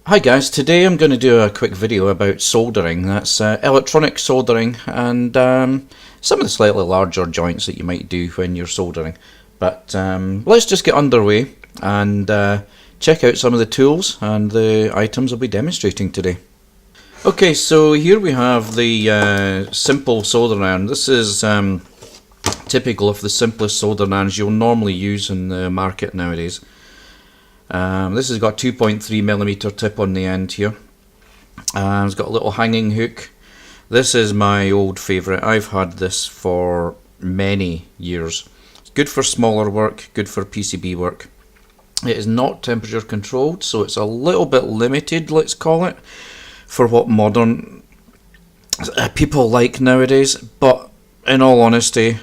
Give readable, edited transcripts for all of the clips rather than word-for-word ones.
Hi guys, today I'm going to do a quick video about soldering. That's electronic soldering and some of the slightly larger joints that you might do when you're soldering. But let's just get underway and check out some of the tools and the items I'll be demonstrating today. Okay, so here we have the simple soldering iron. This is typical of the simplest soldering irons you'll normally use in the market nowadays. This has got 2.3mm tip on the end here. It's got a little hanging hook. This is my old favourite. I've had this for many years. It's good for smaller work, good for PCB work. It is not temperature controlled, so it's a little bit limited, let's call it, for what modern people like nowadays. But in all honesty,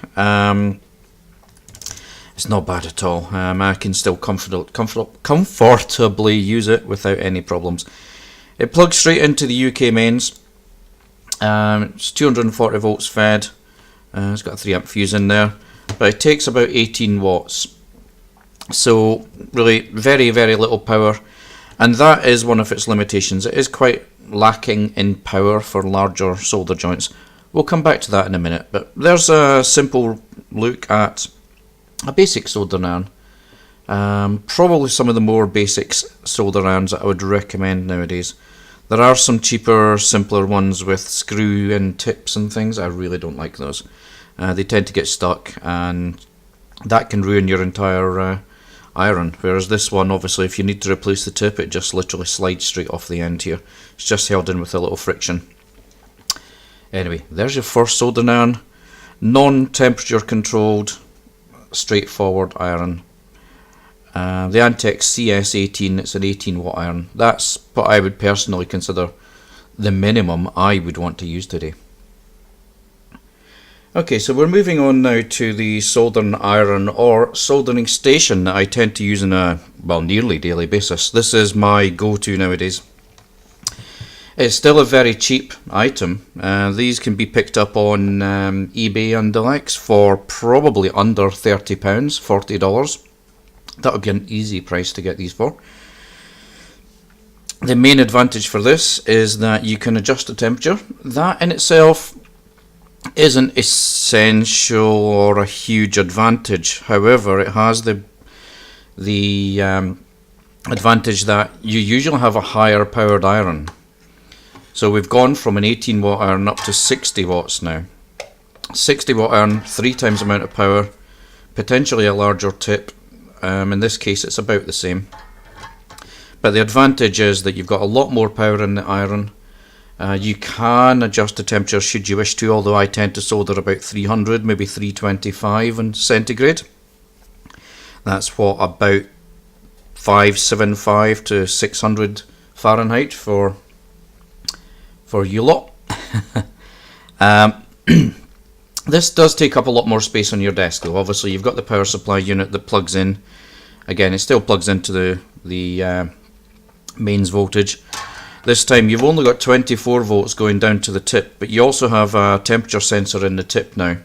it's not bad at all. I can still comfortably use it without any problems. It plugs straight into the UK mains. It's 240 volts fed. It's got a 3 amp fuse in there, but it takes about 18 watts. So really very little power, and that is one of its limitations. It is quite lacking in power for larger solder joints. We'll come back to that in a minute, but there's a simple look at a basic soldering iron. Probably some of the more basic solder irons that I would recommend nowadays. There are some cheaper, simpler ones with screw-in tips and things. I really don't like those. They tend to get stuck, and that can ruin your entire iron. Whereas this one, obviously, if you need to replace the tip, it just literally slides straight off the end here. It's just held in with a little friction. Anyway, there's your first soldering iron. Non-temperature controlled, straightforward iron. The Antex CS18, it's an 18 watt iron. That's what I would personally consider the minimum I would want to use today. Okay, so we're moving on now to the soldering iron or soldering station that I tend to use on a, well, nearly daily basis. This is my go-to nowadays. It's still a very cheap item. These can be picked up on eBay and the likes for probably under £30, $40. That would be an easy price to get these for. The main advantage for this is that you can adjust the temperature. That in itself isn't essential or a huge advantage. However, it has the advantage that you usually have a higher powered iron. So we've gone from an 18 watt iron up to 60 watts now. 60 watt iron, 3 times the amount of power, potentially a larger tip. In this case it's about the same. But the advantage is that you've got a lot more power in the iron. You can adjust the temperature should you wish to, although I tend to solder about 300, maybe 325 in centigrade. That's what, about 575 to 600 Fahrenheit for you lot. This does take up a lot more space on your desk though. Obviously you've got the power supply unit that plugs in. Again, it still plugs into the mains voltage. This time you've only got 24 volts going down to the tip, but you also have a temperature sensor in the tip now.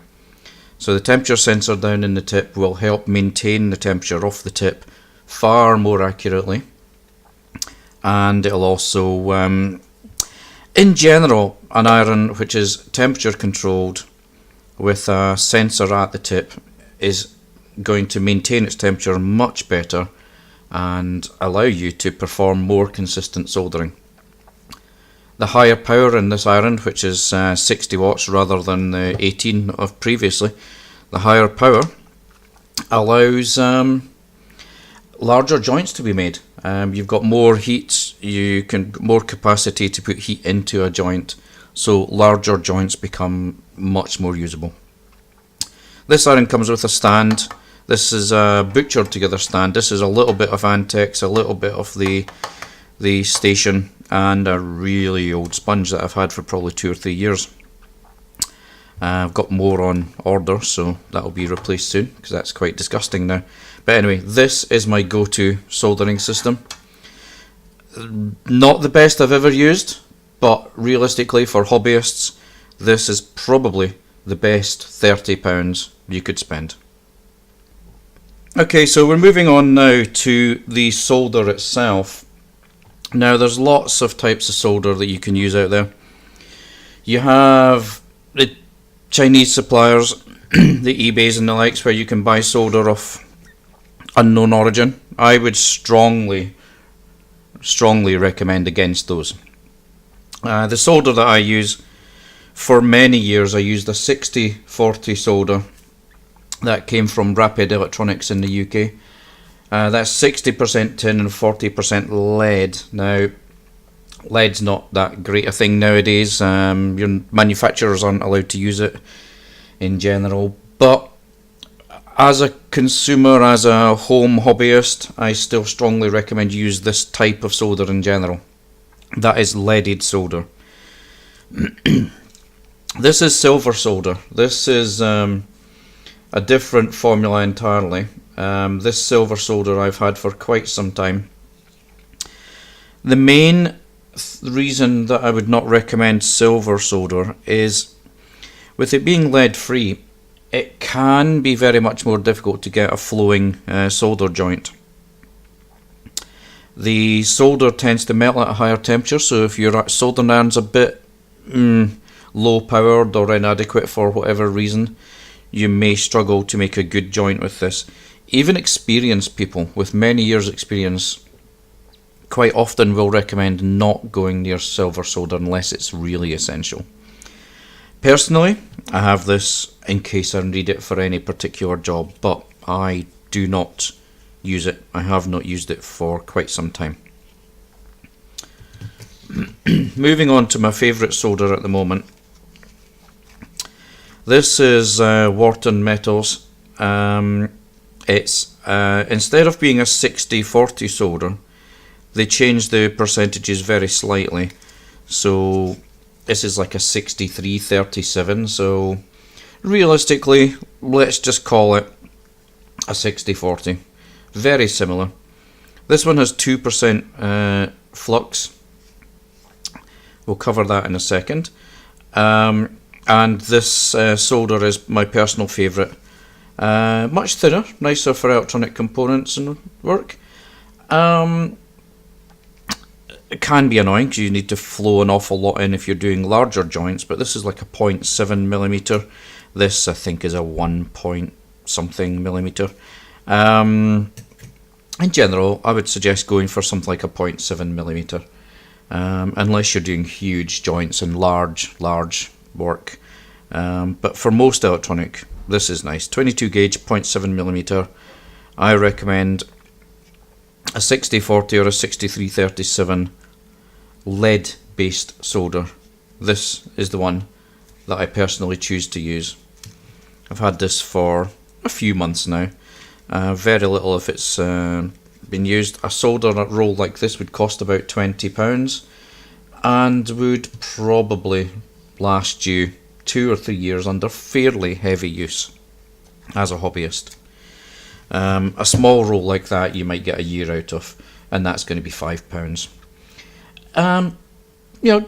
So the temperature sensor down in the tip will help maintain the temperature off the tip far more accurately, and it'll also in general, an iron which is temperature controlled with a sensor at the tip is going to maintain its temperature much better and allow you to perform more consistent soldering. The higher power in this iron, which is 60 watts rather than the 18 of previously, the higher power allows larger joints to be made. You've got more heat, more capacity to put heat into a joint, so larger joints become much more usable. This iron comes with a stand. This is a butchered together stand. This is a little bit of Antex, a little bit of the station, and a really old sponge that I've had for probably 2 or 3 years. I've got more on order, so that'll be replaced soon because that's quite disgusting now. But anyway, this is my go-to soldering system. Not the best I've ever used, but realistically for hobbyists, this is probably the best £30 you could spend. Okay, so we're moving on now to the solder itself. Now there's lots of types of solder that you can use out there. You have the Chinese suppliers, the eBays and the likes, where you can buy solder of unknown origin. I would strongly recommend against those. The solder that I use, for many years I used a 60-40 solder that came from Rapid Electronics in the UK. That's 60% tin and 40% lead. Now, lead's not that great a thing nowadays. Your manufacturers aren't allowed to use it in general, but as a consumer, as a home hobbyist, I still strongly recommend you use this type of solder in general. That is leaded solder. This is silver solder. This is a different formula entirely. This silver solder I've had for quite some time. The main reason that I would not recommend silver solder is, with it being lead free, it can be very much more difficult to get a flowing solder joint. The solder tends to melt at a higher temperature, so if your soldering iron's a bit low powered or inadequate for whatever reason, you may struggle to make a good joint with this. Even experienced people with many years experience quite often will recommend not going near silver solder unless it's really essential. Personally, I have this in case I need it for any particular job, but I do not use it. I have not used it for quite some time. Moving on to my favourite solder at the moment. This is Wharton Metals. It's instead of being a 60-40 solder, they changed the percentages very slightly. So this is like a 63-37. So realistically, let's just call it a 60-40. Very similar. This one has 2% flux. We'll cover that in a second. And this solder is my personal favourite. Much thinner, nicer for electronic components and work. It can be annoying because you need to flow an awful lot in if you're doing larger joints, but this is like a 0.7mm. This I think is a 1 point something millimeter. In general, I would suggest going for something like a 0.7mm, unless you're doing huge joints and large work. But for most electronic, this is nice. 22 gauge, 0.7mm. I recommend a 60-40 or a 63-37 lead based solder. This is the one that I personally choose to use. I've had this for a few months now. Very little if it's been used. A solder roll like this would cost about £20 and would probably last you 2 or 3 years under fairly heavy use as a hobbyist. A small roll like that you might get a year out of, and that's going to be £5.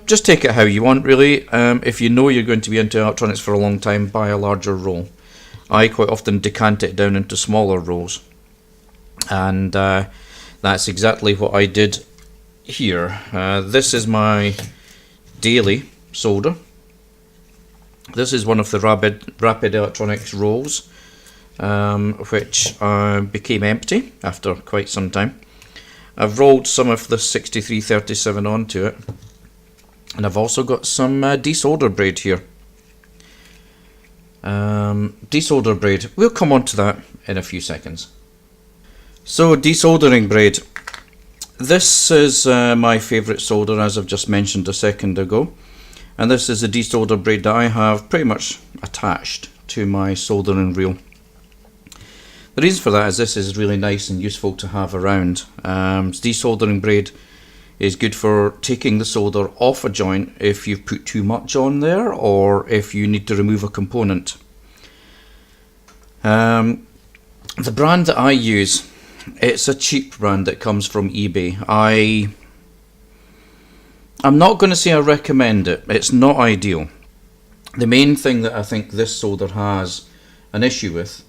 Just take it how you want, really. If you know you're going to be into electronics for a long time, buy a larger roll. I quite often decant it down into smaller rolls, and that's exactly what I did here. This is my daily solder. This is one of the Rapid Electronics rolls, which became empty after quite some time. I've rolled some of the 63-37 onto it, and I've also got some desolder braid here. Desolder braid, we'll come on to that in a few seconds. So, desoldering braid. This is my favourite solder, as I've just mentioned a second ago, and this is a desolder braid that I have pretty much attached to my soldering reel. The reason for that is this is really nice and useful to have around. Desoldering braid is good for taking the solder off a joint if you've put too much on there, or if you need to remove a component. The brand that I use, it's a cheap brand that comes from eBay. I'm not going to say I recommend it. It's not ideal. The main thing that I think this solder has an issue with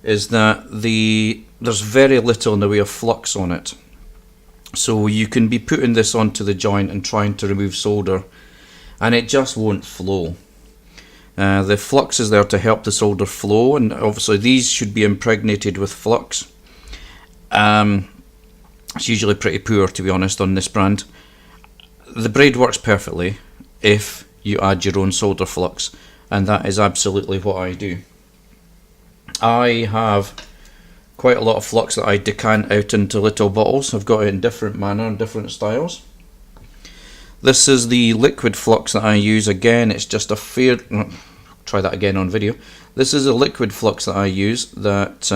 is that there's very little in the way of flux on it. So you can be putting this onto the joint and trying to remove solder, and it just won't flow. The flux is there to help the solder flow, and obviously these should be impregnated with flux. It's usually pretty poor, to be honest, on this brand. The braid works perfectly if you add your own solder flux, and that is absolutely what I do. I have quite a lot of flux that I decant out into little bottles. I've got it in different manner and different styles. This is the liquid flux that I use. Again, it's just a fair... try that again on video. This is a liquid flux that I use that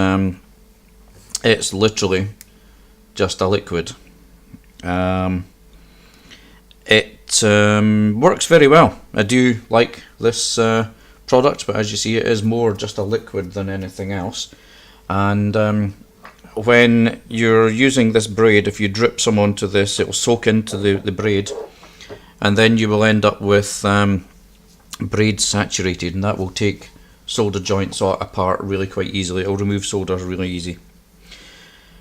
it's literally just a liquid. It works very well. I do like this product, but as you see, it is more just a liquid than anything else. And when you're using this braid, if you drip some onto this, it will soak into the braid, and then you will end up with braid saturated, and that will take solder joints apart really quite easily. It will remove solder really easy.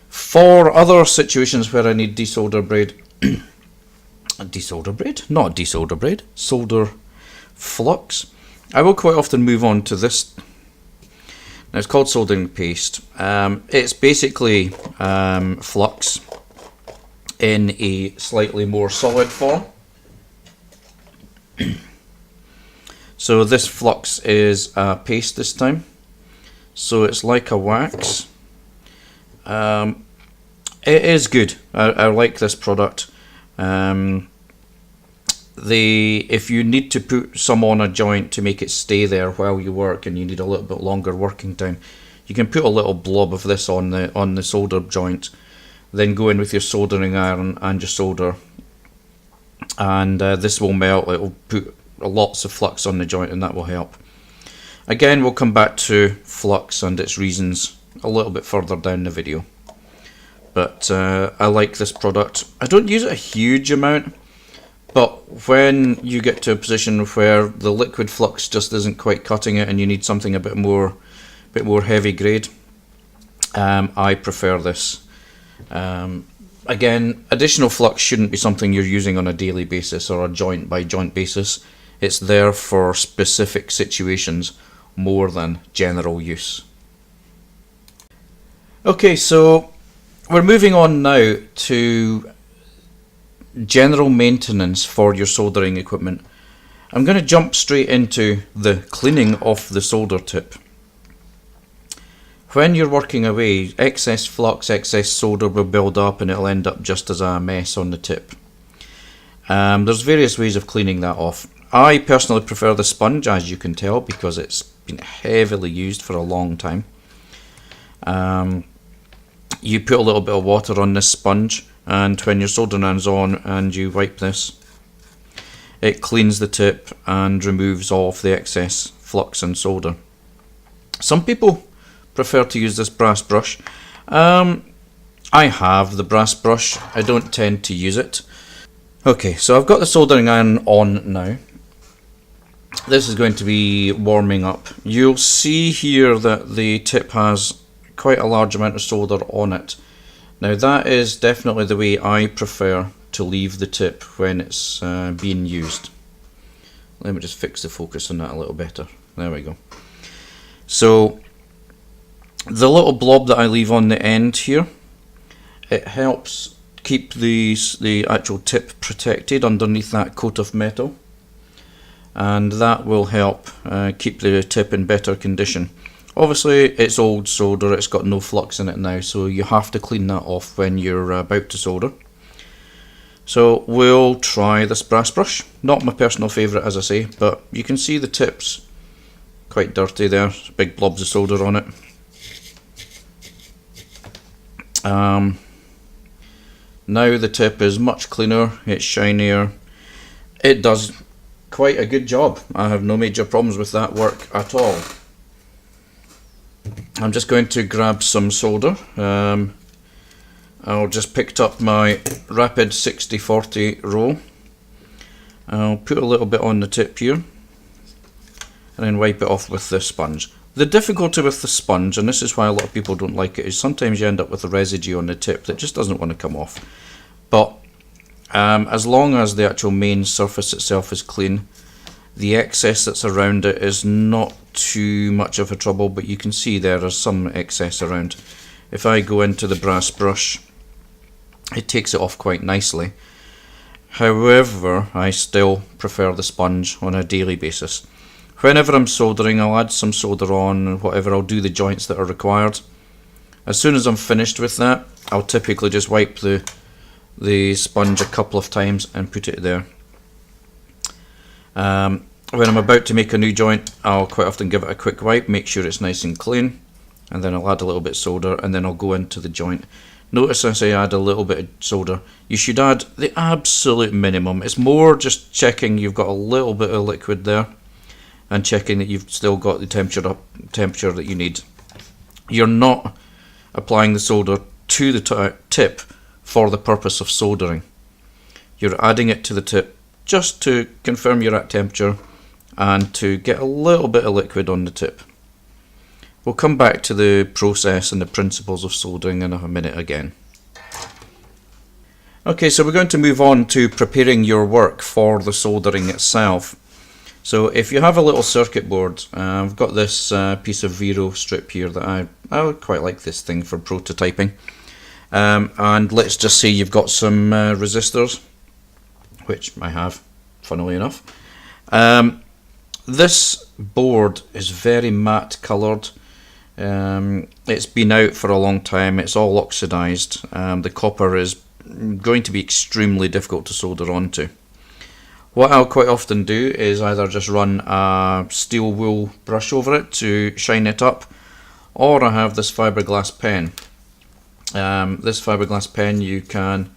For other situations where I need desolder braid, desolder braid? Not desolder braid, solder flux, I will quite often move on to this. Now it's called soldering paste. It's basically flux in a slightly more solid form. So this flux is a paste this time, so it's like a wax. It is good. I like this product. If you need to put some on a joint to make it stay there while you work, and you need a little bit longer working time, you can put a little blob of this on the solder joint, then go in with your soldering iron and your solder, and this will melt. It will put lots of flux on the joint, and that will help. Again, we'll come back to flux and its reasons a little bit further down the video. But I like this product. I don't use it a huge amount, but when you get to a position where the liquid flux just isn't quite cutting it and you need something a bit more heavy grade, I prefer this. Again, additional flux shouldn't be something you're using on a daily basis or a joint by joint basis. It's there for specific situations more than general use. Okay, so we're moving on now to general maintenance for your soldering equipment. I'm going to jump straight into the cleaning of the solder tip. When you're working away, excess flux, excess solder will build up, and it'll end up just as a mess on the tip. There's various ways of cleaning that off. I personally prefer the sponge, as you can tell, because it's been heavily used for a long time. You put a little bit of water on this sponge, and when your soldering iron's on and you wipe this, it cleans the tip and removes all of the excess flux and solder. Some people prefer to use this brass brush. I have the brass brush. I don't tend to use it. Okay, so I've got the soldering iron on now. This is going to be warming up. You'll see here that the tip has quite a large amount of solder on it. Now that is definitely the way I prefer to leave the tip when it's being used. Let me just fix the focus on that a little better. There we go. So the little blob that I leave on the end here, it helps keep the actual tip protected underneath that coat of metal, and that will help keep the tip in better condition. Obviously it's old solder, it's got no flux in it now, so you have to clean that off when you're about to solder. So we'll try this brass brush. Not my personal favourite, as I say, but you can see the tip's quite dirty there, big blobs of solder on it. Now the tip is much cleaner, it's shinier, it does quite a good job. I have no major problems with that work at all. I'm just going to grab some solder. I'll just picked up my Rapid 60-40 roll. I'll put a little bit on the tip here and then wipe it off with the sponge. The difficulty with the sponge, and this is why a lot of people don't like it, is sometimes you end up with a residue on the tip that just doesn't want to come off. but as long as the actual main surface itself is clean, the excess that's around it is not too much of a trouble, but you can see there is some excess around. If I go into the brass brush, it takes it off quite nicely. However, I still prefer the sponge on a daily basis. Whenever I'm soldering, I'll add some solder on and whatever, I'll do the joints that are required. As soon as I'm finished with that, I'll typically just wipe the sponge a couple of times and put it there. When I'm about to make a new joint, I'll quite often give it a quick wipe, make sure it's nice and clean, and then I'll add a little bit of solder, and then I'll go into the joint. Notice as I add a little bit of solder, you should add the absolute minimum. It's more just checking you've got a little bit of liquid there and checking that you've still got the temperature that you need. You're not applying the solder to the tip for the purpose of soldering. You're adding it to the tip just to confirm you're at temperature and to get a little bit of liquid on the tip. We'll come back to the process and the principles of soldering in a minute again. Okay, so we're going to move on to preparing your work for the soldering itself. So if you have a little circuit board, I've got this piece of Vero strip here that I would quite like this thing for prototyping. And let's just say you've got some resistors, which I have, funnily enough. This board is very matte coloured. It's been out for a long time, it's all oxidized. The copper is going to be extremely difficult to solder onto. What I'll quite often do is either just run a steel wool brush over it to shine it up, or I have this fiberglass pen. This fiberglass pen you can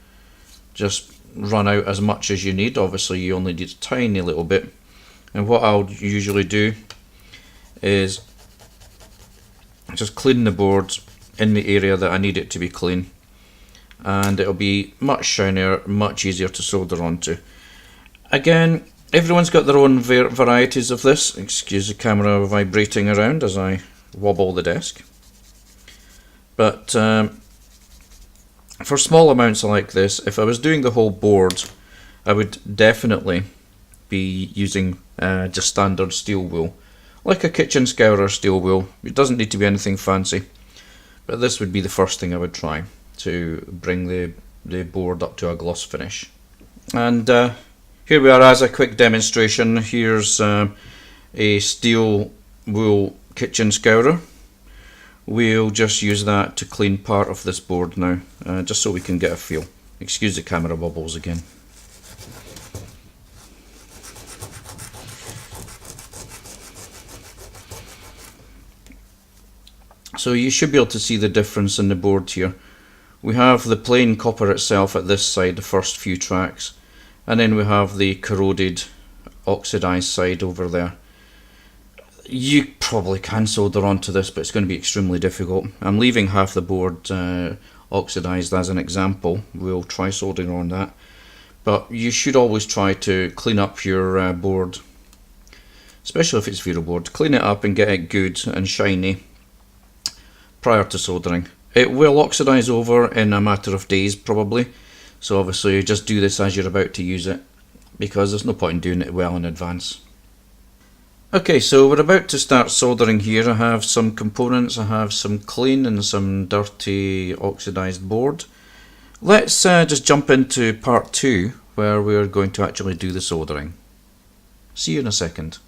just run out as much as you need. Obviously you only need a tiny little bit, and what I'll usually do is just clean the board in the area that I need it to be clean, and it'll be much shinier, much easier to solder onto. Again, everyone's got their own varieties of this. Excuse the camera vibrating around as I wobble the desk. But for small amounts like this, if I was doing the whole board, I would definitely be using just standard steel wool. Like a kitchen scourer steel wool. It doesn't need to be anything fancy, but this would be the first thing I would try to bring the board up to a gloss finish. And here we are as a quick demonstration. Here's a steel wool kitchen scourer. We'll just use that to clean part of this board now, just so we can get a feel. Excuse the camera bubbles again. So you should be able to see the difference in the board here. We have the plain copper itself at this side, the first few tracks, and then we have the corroded, oxidized side over there. You probably can solder onto this, but it's going to be extremely difficult. I'm leaving half the board oxidized as an example. We'll try soldering on that, but you should always try to clean up your board, especially if it's Vero board. Clean it up and get it good and shiny prior to soldering. It will oxidize over in a matter of days probably, so obviously just do this as you're about to use it, because there's no point in doing it well in advance. Okay, so we're about to start soldering here. I have some components, I have some clean and some dirty oxidized board. Let's just jump into part 2 where we're going to actually do the soldering. See you in a second.